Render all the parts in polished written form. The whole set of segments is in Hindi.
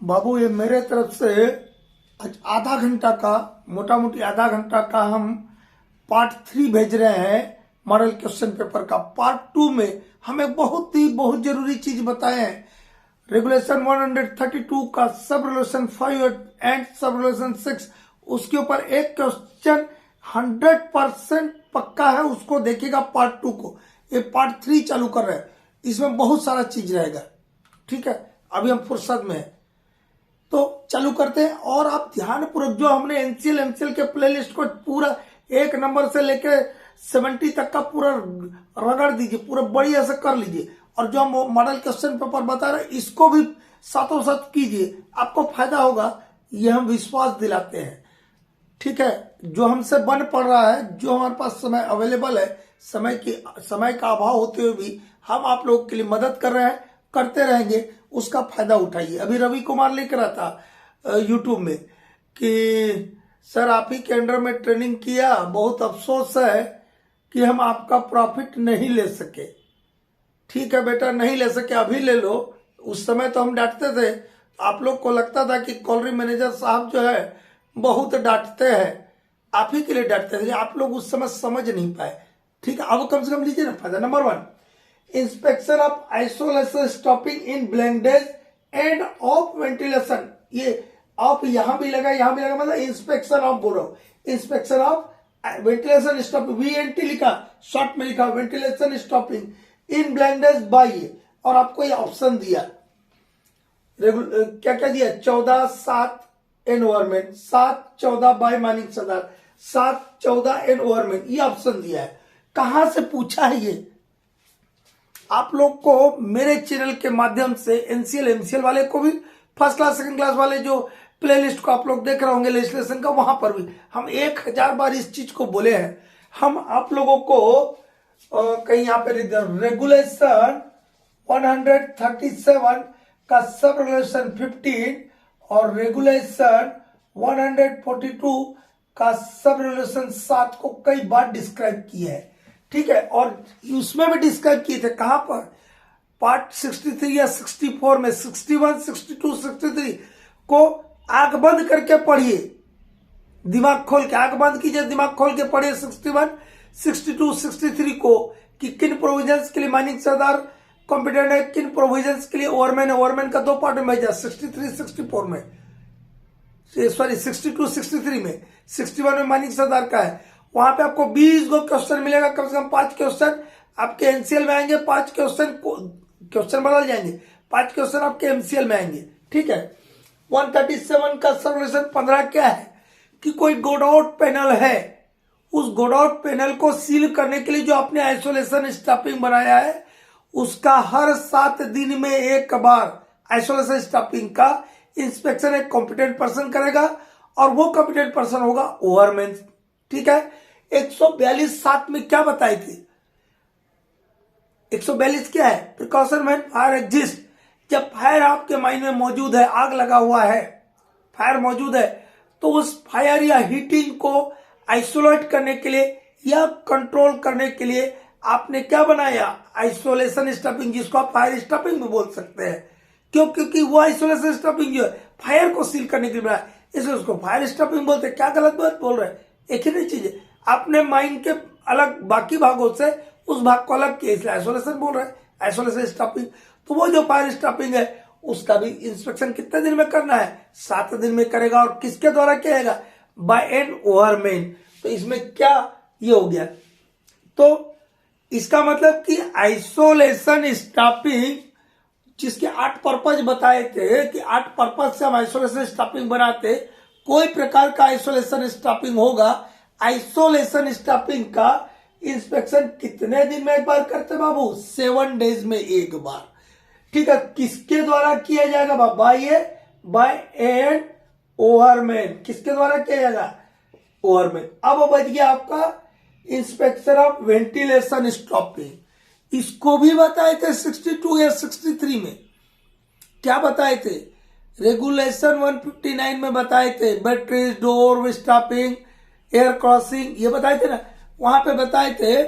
बाबू ये मेरे तरफ से आज आधा घंटा का, मोटा मोटी आधा घंटा का हम पार्ट 3 भेज रहे हैं मॉडल क्वेश्चन पेपर का। पार्ट 2 में हमें बहुत जरूरी चीज बताए हैं। रेगुलेशन 132 का sub regulation 5 and sub regulation 6, उसके ऊपर एक क्वेश्चन 100% पक्का है, उसको देखिएगा पार्ट 2 को। ये पार्ट 3 चालू कर रहे हैं, इसमें बहुत सारा चीज रहेगा। ठीक है, अभी हम फुर्सत में हैं तो चालू करते हैं। और आप ध्यानपूर्वक जो हमने एनसीएल एमसीएल के प्लेलिस्ट को पूरा 1 नंबर से लेकर 70 तक का पूरा रगड़ दीजिए, पूरा बढ़िया से कर लीजिए। और जो हम मॉडल क्वेश्चन पेपर बता रहे हैं इसको भी साथों साथ कीजिए, आपको फायदा होगा, ये हम विश्वास दिलाते हैं। ठीक है, जो हमसे बन पड़ रहा है, जो हमारे पास समय अवेलेबल है, समय का अभाव होते हुए भी हम आप लोगों के लिए मदद कर रहे हैं, करते रहेंगे, उसका फायदा उठाइए। अभी रवि कुमार लिख रहा था यूट्यूब में कि सर आप ही के अंडर में ट्रेनिंग किया, बहुत अफसोस है कि हम आपका प्रॉफिट नहीं ले सके। ठीक है बेटा, नहीं ले सके, अभी ले लो। उस समय तो हम डांटते थे, आप लोग को लगता था कि कॉलरी मैनेजर साहब जो है बहुत डांटते हैं, आप ही के लिए डांटते थे, आप लोग उस समय समझ नहीं पाए। ठीक है, अब कम से कम लीजिए ना फायदा। Number 1, inspection of isolation stopping in ब्लेंडेज एंड ऑफ वेंटिलेशन। ये ऑफ यहां भी लगा, यहां भी लगा, मतलब इंस्पेक्शन ऑफ बोल रहा हूं। Inspection of ventilation stopping, VNT लिखा, शॉर्ट में लिखा वेंटिलेशन स्टॉपिंग इन ब्लेंडेज बाई। और आपको ये ऑप्शन दिया, क्या क्या दिया, 14/7 एनवायरमेंट, 7/14 बाय मानिक सदार, 7/14 एनवायरमेंट, ये ऑप्शन दिया है। कहां से पूछा है ये? आप लोग को मेरे चैनल के माध्यम से एनसीएल एमसीएल वाले को भी, फर्स्ट क्लास सेकंड क्लास वाले जो प्लेलिस्ट को आप लोग देख रहे होंगे लेजिस्लेशन का, वहां पर भी हम 1000 बार इस चीज को बोले हैं। हम आप लोगों को कहीं यहाँ पे रेगुलेशन 137 का सब रेगुलेशन 15 और रेगुलेशन 142 का सब रेगुलेशन 7 को कई बार डिस्क्राइब किया है। ठीक है, और उसमें भी डिस्क्राइब किए थे कहां पर, पार्ट 63 या 64 में, 61, 62, 63 को आंख बंद करके पढ़िए, दिमाग खोल के, आंख बंद कीजिए, दिमाग खोल के पढ़िए 61, 62, 63 को, कि किन प्रोविजंस के लिए माइनिंग सरदार कॉम्पिटेंट है, किन प्रोविजंस के लिए ओवरमैन है। ओवरमैन का 2 पार्ट में भेजा, 63, 64 में, सॉरी 62, 63 में, 61 में माइनिंग सरदार का है। वहां पे आपको 20 गो क्वेश्चन मिलेगा, कम से कम 5 क्वेश्चन आपके एनसीएल में आएंगे, 5 क्वेश्चन बदल जाएंगे, 5 क्वेश्चन आपके एमसीएल में आएंगे। ठीक है, 137 का सब रेगुलेशन 15 क्या है कि कोई गोडाउट पैनल है, उस गोडाउट पैनल को सील करने के लिए जो आपने आइसोलेशन स्टॉपिंग बनाया है, उसका हर 7 दिन में एक बार आइसोलेशन स्टॉपिंग का इंस्पेक्शन एक कॉम्पिटेंट पर्सन करेगा, और वो कॉम्पिटेंट पर्सन होगा ओवरमैन। ठीक है, 142(7) में क्या बताए थे? 142 क्या है? प्रिकॉशन व्हेन फायर एग्जिस्ट, जब फायर आपके माइंड में मौजूद है, आग लगा हुआ है, फायर मौजूद है, तो उस फायर या हीटिंग को आइसोलेट करने के लिए या कंट्रोल करने के लिए आपने क्या बनाया? आइसोलेशन स्टॉपिंग, जिसको आप फायर स्टॉपिंग भी बोल सकते हैं। क्यों? क्योंकि वो आइसोलेशन स्टॉपिंग जो है फायर को सील करने के लिए बनाया, इसलिए उसको फायर स्टॉपिंग बोलते हैं। क्या गलत बात बोल रहे हैं? एक ही नहीं चीज है, आपने माइंड के अलग बाकी भागों से उस भाग को अलग किया, इसलिए आइसोलेशन बोल रहे हैं, आइसोलेशन स्टॉपिंग। तो वो जो फायर स्टॉपिंग है उसका भी इंस्पेक्शन कितने दिन में करना है? 7 दिन में करेगा। और किसके द्वारा किया? By an overman. तो इसमें क्या ये हो गया? तो इसका मतलब कि आइसोलेशन स्टॉपिंग, जिसके 8 पर्पज बताए थे कि 8 पर्पज से हम आइसोलेशन स्टॉपिंग बनाते, कोई प्रकार का आइसोलेशन स्टॉपिंग होगा, आइसोलेशन स्टॉपिंग का इंस्पेक्शन कितने दिन में एक बार करते बाबू? 7 डेज में एक बार। ठीक है, किसके द्वारा किया जाएगा? By an overman. किसके द्वारा किया जाएगा? ओवरमैन। अब बच गया आपका इंस्पेक्शन ऑफ वेंटिलेशन स्टॉपिंग। इसको भी बताए थे 62 या 63 में। क्या बताए थे? रेगुलेशन 159 में बताए थे, batteries, door stopping, air crossing, ये बताए थे ना। वहां पे बताए थे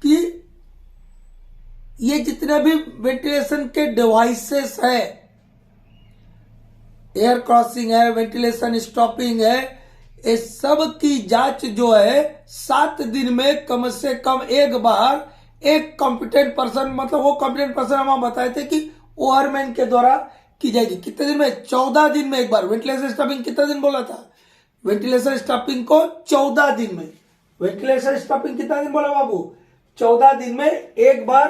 कि ये जितने भी वेंटिलेशन के डिवाइसेस है, एयर क्रॉसिंग है, वेंटिलेशन स्टॉपिंग है, ये सब की जांच जो है 7 दिन में कम से कम एक बार एक कॉम्पिटेंट पर्सन, मतलब वो कॉम्पिटेंट पर्सन हम बताए थे कि ओवरमैन के द्वारा की जाएगी। कितने दिन में? 14 दिन में एक बार। वेंटिलेशन स्टॉपिंग कितना दिन बोला था? वेंटिलेशन स्टॉपिंग को 14 दिन में। वेंटिलेशन स्टॉपिंग कितना दिन बोला बाबू? 14 दिन में एक बार।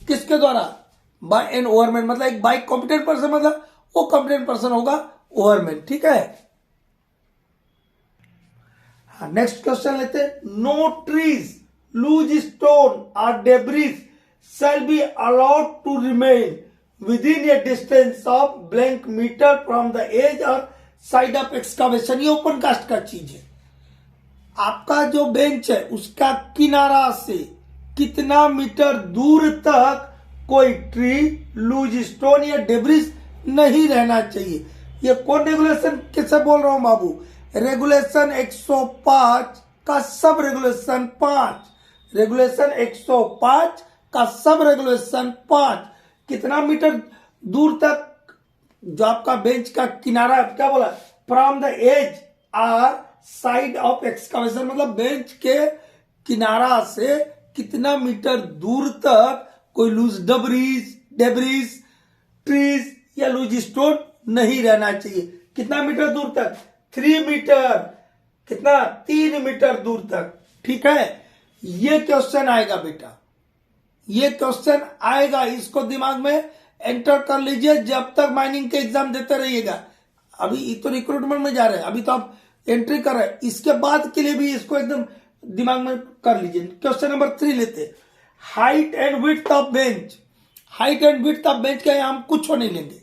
किसके द्वारा? बाय एन ओवरमैन, मतलब एक बाय कॉम्पिटेंट पर्सन, मतलब वो कॉम्पिटेंट पर्सन होगा ओवरमैन। ठीक है, नेक्स्ट क्वेश्चन लेते हैं। नो ट्रीज, लूज स्टोन और debris shall be allowed to remain within a distance of blank meter from the edge or side of excavation। ये ओपन कास्ट का चीज है। आपका जो बेंच है उसका किनारा से कितना मीटर दूर तक कोई ट्री, लूज स्टोन या डेब्रिस नहीं रहना चाहिए। ये कौन रेगुलेशन किसे बोल रहा हूं बाबू? रेगुलेशन 105 का सब रेगुलेशन 5। रेगुलेशन 105 का सब रेगुलेशन 5। कितना मीटर दूर तक जो आपका बेंच का किनारा है, क्या बोला? From the edge or side of excavation, मतलब बेंच के किनारा से कितना मीटर दूर तक कोई लूज डेब्रिस, ट्रीज या लूज स्टोन नहीं रहना चाहिए। कितना मीटर दूर तक? 3 मीटर। कितना? 3 मीटर दूर तक। ठीक है, ये क्वेश्चन आएगा बेटा, ये क्वेश्चन आएगा, इसको दिमाग में एंटर कर लीजिए जब तक माइनिंग के एग्जाम देते रहिएगा। अभी तो रिक्रूटमेंट में जा रहे हैं, अभी तो आप एंट्री कर रहे हैं, इसके बाद के लिए भी इसको एकदम दिमाग में कर लीजिए। क्वेश्चन नंबर 3 लेते। Height and width of bench. Height and width of bench का हम कुछ नहीं लेंगे।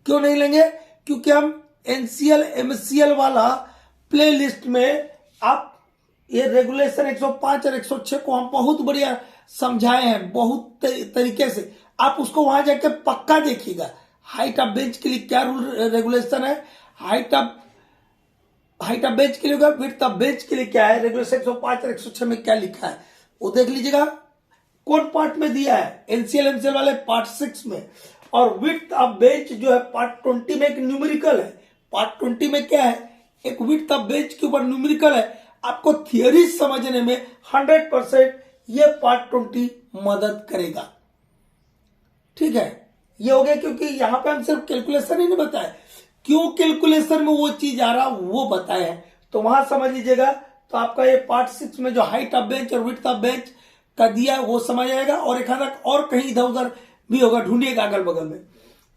क्यों नहीं लेंगे? क्योंकि हम एनसीएल एमसीएल वाला प्ले लिस्ट में आप ये रेगुलेशन 105 और 106 को हम बहुत बढ़िया समझाए हैं, बहुत तरीके से। आप उसको वहां जाके पक्का देखिएगा। हाइट ऑफ बेंच के लिए क्या रूल रेगुलेशन है, हाइट ऑफ बेंच के लिए होगा, विड्थ ऑफ बेंच के लिए क्या है, रेगुलेशन 105 और 106 में क्या लिखा है वो देख लीजिएगा। कौन पार्ट में दिया है? एनसीएल एमसीएल वाले पार्ट 6 में। और विड्थ ऑफ बेंच जो है पार्ट 20 में एक न्यूमेरिकल है। पार्ट 20 में क्या है? एक विड्थ ऑफ बेंच के ऊपर न्यूमेरिकल है। आपको थियोरी समझने में 100% ये पार्ट 20 मदद करेगा। ठीक है, ये हो गया, क्योंकि यहां पे हम सिर्फ कैलकुलेशन ही नहीं बताए, क्यों कैलकुलेशन में वो चीज आ रहा वो बताए हैं, तो वहां समझ लीजिएगा। तो आपका ये पार्ट 6 में जो हाइट ऑफ बेंच और विड्थ ऑफ बेंच का दिया है वो समझ आएगा। और एक आधा और कहीं इधर उधर भी होगा, ढूंढिएगा अगल बगल में।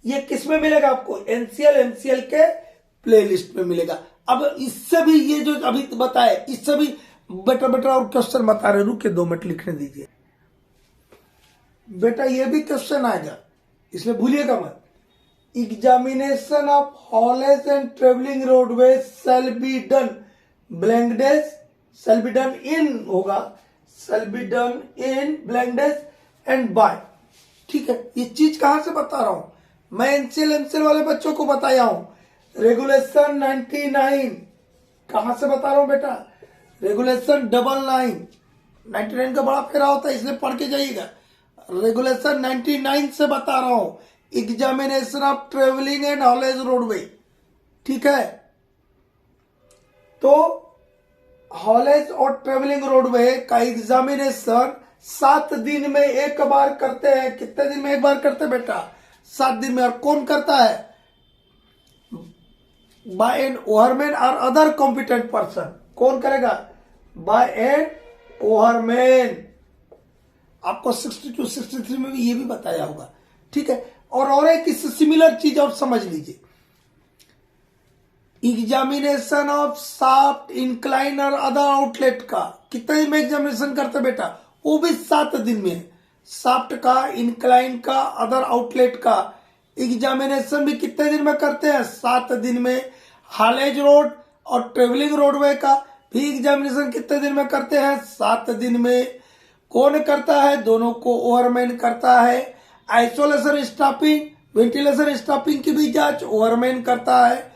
ये किस में मिलेगा आपको? एनसीएल एमसीएल के प्लेलिस्ट में मिलेगा। अब इससे भी ये जो अभी बताए, इससे भी बेटर और क्वेश्चन बता रहे, रुके 2 मिनट लिखने दीजिए बेटा। ये भी क्वेश्चन आएगा, इसलिए भूलिएगा मत। Examination of haulage and travelling roadway shall be done blank days, shall be done in होगा, shall be done in blank days and by. ठीक है, ये चीज कहां से बता रहा हूं मैं? एनसीएल एमसीएल वाले बच्चों को बताया हूं। रेगुलेशन 99 कहां से बता रहा हूं बेटा? रेगुलेशन 99 का बड़ा फेरा होता है, इसलिए पढ़ के जाइएगा। रेगुलेशन 99 से बता रहा हूं, examination of travelling and haulage roadway. ठीक है, तो हॉलेज और ट्रेवलिंग रोडवे का एग्जामिनेशन 7 दिन में एक बार करते हैं। कितने दिन में एक बार करते हैं बेटा? 7 दिन में। और कौन करता है? बाय एन ओवरमैन और अदर कॉम्पिटेंट पर्सन। कौन करेगा? By an overman. आपको 62 63 में भी ये भी बताया होगा। ठीक है, और एक इससे सिमिलर चीज और समझ लीजिए। एग्जामिनेशन ऑफ शाफ्ट, इंक्लाइन और अदर आउटलेट का कितने दिन में एग्जामिनेशन करते बेटा? वो भी 7 दिन में। शाफ्ट का, इंक्लाइन का, अदर आउटलेट का एग्जामिनेशन भी कितने दिन में करते हैं? 7 दिन में। हॉलेज रोड और ट्रेवलिंग रोडवे का भी एग्जामिनेशन कितने दिन में करते हैं? 7 दिन में। कौन करता है? दोनों को ओवरमैन करता है। आइसोलेशन स्टॉपिंग, वेंटिलेशन स्टॉपिंग की भी जांच ओवरमैन करता है।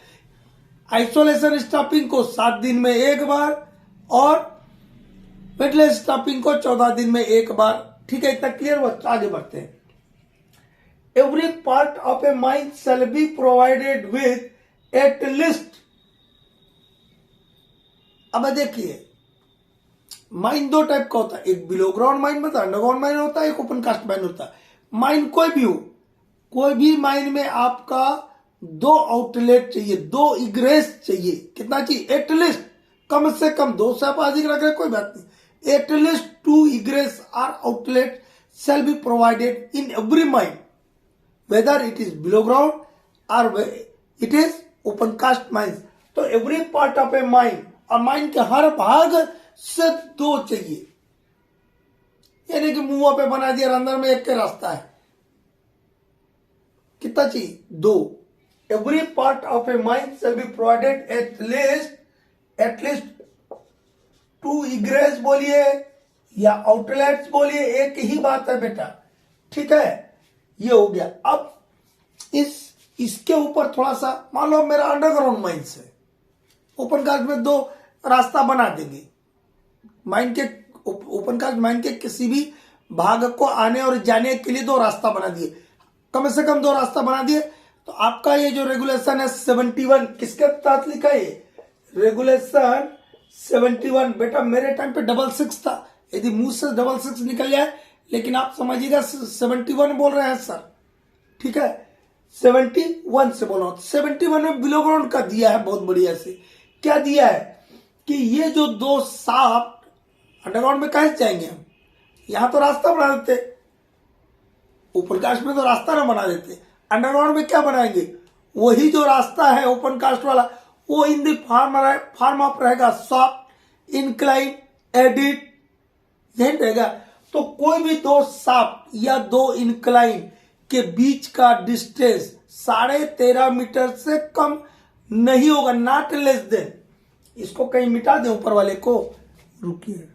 आइसोलेशन स्टॉपिंग को 7 दिन में एक बार और वेंटिलेशन स्टॉपिंग को 14 दिन में एक बार। ठीक है, इतना क्लियर हुआ? आगे बढ़ते हैं। Every part of A mine shall be provided with at least. अब देखिए माइन दो टाइप का होता है, एक बिलो ग्राउंड माइन होता है, अंडरग्राउंड माइन होता है, एक ओपन कास्ट माइन होता है। माइन कोई भी हो, कोई भी माइन में आपका 2 आउटलेट चाहिए, 2 इग्रेस चाहिए। कितना चाहिए? एटलीस्ट, कम से कम 2 से आप अधिक रख रहे कोई बात नहीं, at least 2 egress or outlet shall be provided in every mine, whether it is below ground or it is open cast mines। तो every part of a mine, और माइन के हर भाग से 2 चाहिए, यानी कि मुंह पे बना दिया, अंदर में एक के रास्ता है। कितना चाहिए? 2। Every part of A mine shall be provided at least 2 egress बोलिए या आउटलेट्स बोलिए, एक ही बात है बेटा, ठीक है। ये हो गया। अब इसके ऊपर थोड़ा सा, मान लो मेरा अंडरग्राउंड माइन से ओपन कास्ट में 2 रास्ता बना देंगे। माइन के ओपन कास्ट माइन के किसी भी भाग को आने और जाने के लिए 2 रास्ता बना दिए, कम से कम 2 रास्ता बना दिए। तो आपका ये जो रेगुलेशन है 71, किसके तहत लिखा है? रेगुलेशन 71। बेटा मेरे टाइम पे 66 था, यदि मुंह से 66 निकल जाए, लेकिन आप समझिएगा 71 बोल रहे हैं सर, ठीक है, 71 से बोल रहा हूं। 71 में बिलो ग्राउंड का दिया है बहुत बढ़िया से। क्या दिया है कि ये जो 2 शाफ्ट अंडरग्राउंड में कैसे जाएंगे हम? यहां तो रास्ता बना देते, ओपन कास्ट में तो रास्ता ना बना देते, अंडरग्राउंड में क्या बनाएंगे? वही जो रास्ता है ओपन कास्ट वाला, वो इन द फॉर्म ऑफ रहेगा सॉफ्ट, इंक्लाइन, एडिट, यही रहेगा। तो कोई भी 2 शाफ्ट या 2 इंक्लाइन के बीच का डिस्टेंस 13.5 मीटर से कम नहीं होगा, नॉट लेस देन। इसको कहीं मिटा दें ऊपर वाले को, रुकिए।